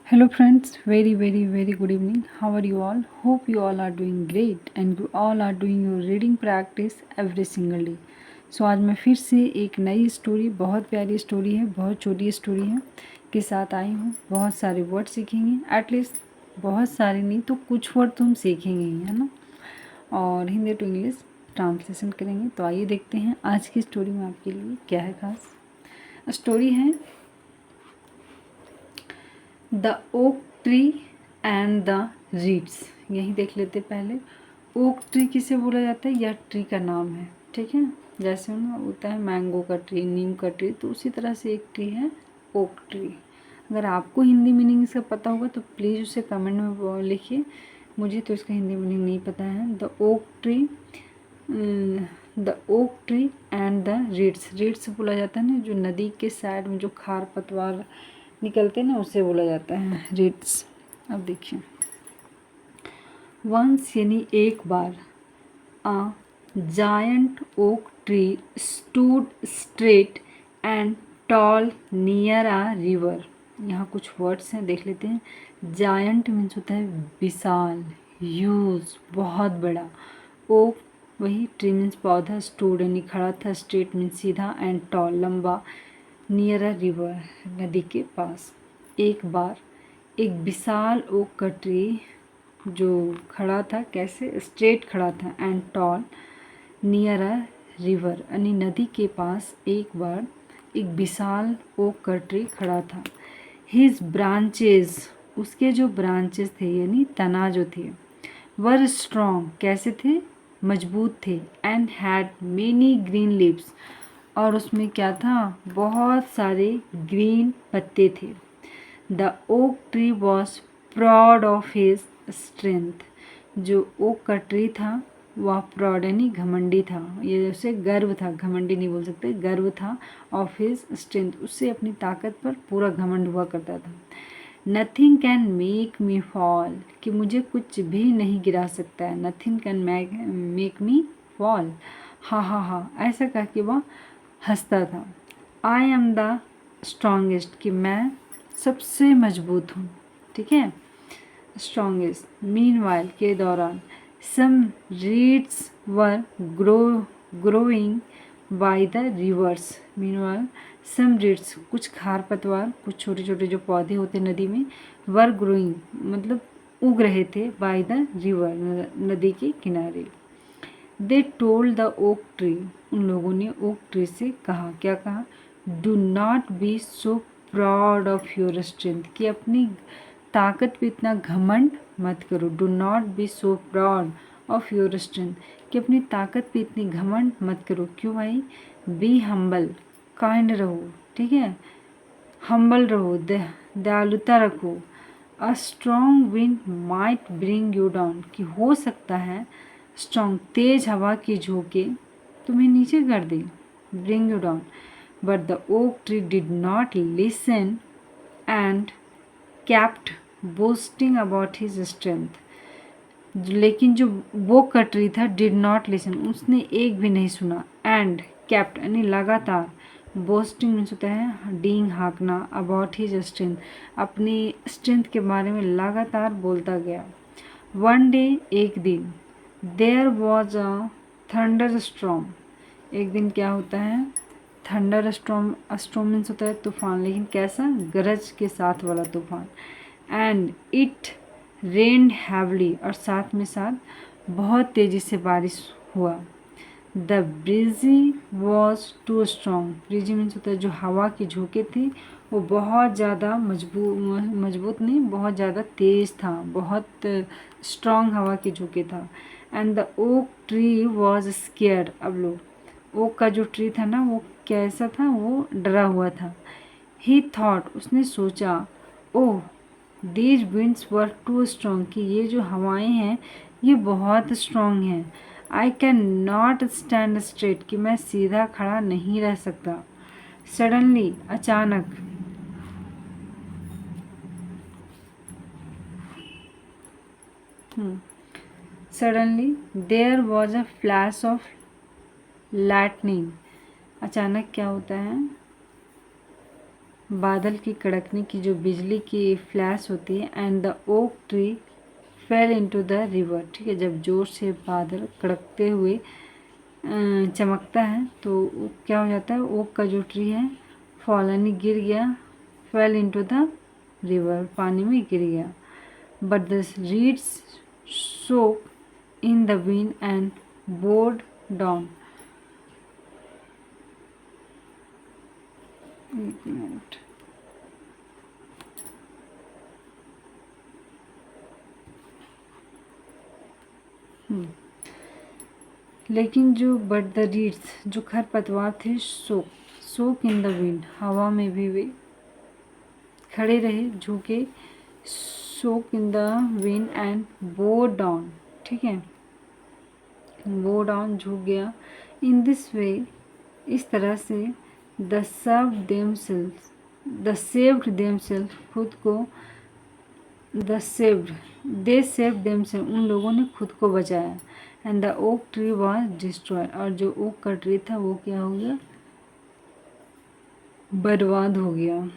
Hello friends, very good evening. How are you all? Hope you all are doing great and you all are doing your reading practice every single day. सो आज मैं फिर से एक नई story, बहुत प्यारी story है, बहुत छोटी स्टोरी है के साथ आई हूँ। बहुत सारे वर्ड सीखेंगे, एटलीस्ट बहुत सारे नहीं तो कुछ वर्ड तो हम सीखेंगे ही, है ना। और हिंदी टू इंग्लिश ट्रांसलेशन करेंगे। तो आइए देखते हैं आज की स्टोरी में आपके लिए क्या है खास। स्टोरी है the oak tree and the reads. यही देख लेते पहले। ओक ट्री किसे बोला जाता है, यह ट्री का नाम है, ठीक है। जैसे ना होता है मैंगो का ट्री, नीम का ट्री, तो उसी तरह से एक ट्री है ओक ट्री। अगर आपको हिंदी मीनिंग इसका पता होगा तो प्लीज़ उसे कमेंट में लिखिए। मुझे तो इसका हिंदी मीनिंग नहीं पता है। The oak tree and the reads. Reads बोला जाता है ना, जो नदी के साइड में जो खार पतवार निकलते ना, उसे बोला जाता है रीड्स। अब देखिए, वंस यानी एक बार, a giant oak tree stood straight and tall near a river. यहाँ कुछ वर्ड्स हैं, देख लेते हैं। जायंट मीन्स होता है विशाल, ह्यूज, बहुत बड़ा। ओक वही, ट्री मीन्स पौधा, स्टूड यानी खड़ा था, स्ट्रेट मीन्स सीधा, एंड टॉल लंबा, नियर अ रिवर नदी के पास। एक बार एक विशाल ओक का ट्री जो खड़ा था, कैसे, स्ट्रेट खड़ा था, and tall near a river यानी नदी के पास एक बार एक विशाल ओक का ट्री खड़ा था। हिज ब्रांचेज, उसके जो ब्रांचेस थे यानी तना जो थे, वर स्ट्रॉन्ग, कैसे थे, मजबूत थे, and had many green leaves, और उसमें क्या था, बहुत सारे ग्रीन पत्ते थे। The oak tree was proud of his strength. जो ओक का ट्री था वह प्राउड यानी घमंडी था, ये उसे गर्व था, घमंडी नहीं बोल सकते, गर्व था, ऑफ हिज स्ट्रेंथ, उससे अपनी ताकत पर पूरा घमंड हुआ करता था। Nothing can make me fall, कि मुझे कुछ भी नहीं गिरा सकता है। Nothing can make me fall, हा हा हा, ऐसा कह के वह हंसता था। आई एम द स्ट्रॉन्गेस्ट, कि मैं सबसे मजबूत हूँ, ठीक है, स्ट्रॉन्गेस्ट। मीनवाइल, के दौरान, some reeds were growing by the rivers. Meanwhile some reeds, कुछ खार पतवार, कुछ छोटे छोटे जो पौधे होते नदी में, वर ग्रोइंग मतलब उग रहे थे, बाय द रिवर नदी के किनारे। They told the oak tree, उन लोगों ने ओक ट्री से कहा, क्या कहा, do not be so proud of your strength, कि अपनी ताकत पे इतना घमंड मत करो। Do not be so proud of your strength, कि अपनी ताकत पे इतनी घमंड मत करो। क्यों भाई, बी हम्बल, काइंड रहो, ठीक है, हम्बल रहो, दयालुता रखो। A strong wind might bring you down, कि हो सकता है स्ट्रॉन्ग तेज हवा की झोंके तुम्हें नीचे कर दे, bring you down. But the oak tree did not listen and kept boasting about his strength. लेकिन जो वो का ट्री था, डिड नॉट लिसन, उसने एक भी नहीं सुना, एंड कैप्ट यानी लगातार, बोस्टिंग मीन्स होता है डींग, हाँकना, अबाउट हिज स्ट्रेंथ, अपनी स्ट्रेंथ के बारे में लगातार बोलता गया। वन डे, एक दिन, there was a thunderstorm, एक दिन क्या होता है, थंडर स्ट्रॉम, स्ट्रॉम मीन्स होता है तूफान, लेकिन कैसा, गरज के साथ वाला तूफान। एंड इट रेन्ड हैवली, और साथ में साथ बहुत तेज़ी से बारिश हुआ। The breezy was too strong, breezy means होता है जो हवा की झोंके थी, वो बहुत ज़्यादा मजबूत नहीं, बहुत ज़्यादा तेज़ था, बहुत स्ट्रॉन्ग हवा की झोंके था। And the oak tree was scared, अब लोग ओक का जो ट्री था ना, वो कैसा था, वो डरा हुआ था। ही थॉट, उसने सोचा, oh these winds were too strong, कि ये जो हवाएं हैं ये बहुत स्ट्रॉन्ग हैं। I can not stand straight, कि मैं सीधा खड़ा नहीं रह सकता। सडनली, अचानक, suddenly there was a flash of lightning, अचानक क्या होता है, बादल की कड़कने की जो बिजली की फ्लैश होती है, and the oak tree fail into the river. ठीक है, जब जोर से बादल कड़कते हुए चमकता है तो क्या हो जाता है, ओक का जो ट्री है फॉल यानी गिर गया, फेल इनटू द रिवर, पानी में गिर गया। But the reads soak in the wind and board down. एक मिनट, लेकिन जो बट द रीड्स जो खरपतवार थे, सोक इन द विंड, हवा में भी वे खड़े रहे, झुके, shook in the wind and bow down. ठीक है, बो डाउन झुक गया। इन दिस वे, इस तरह से, द सेव्ड देमसेल्फ खुद को, the saved they saved themself उन लोगों ने खुद को बचाया। And the oak tree was destroyed, और जो ओक का ट्री था वो क्या हो गया, बर्बाद हो गया।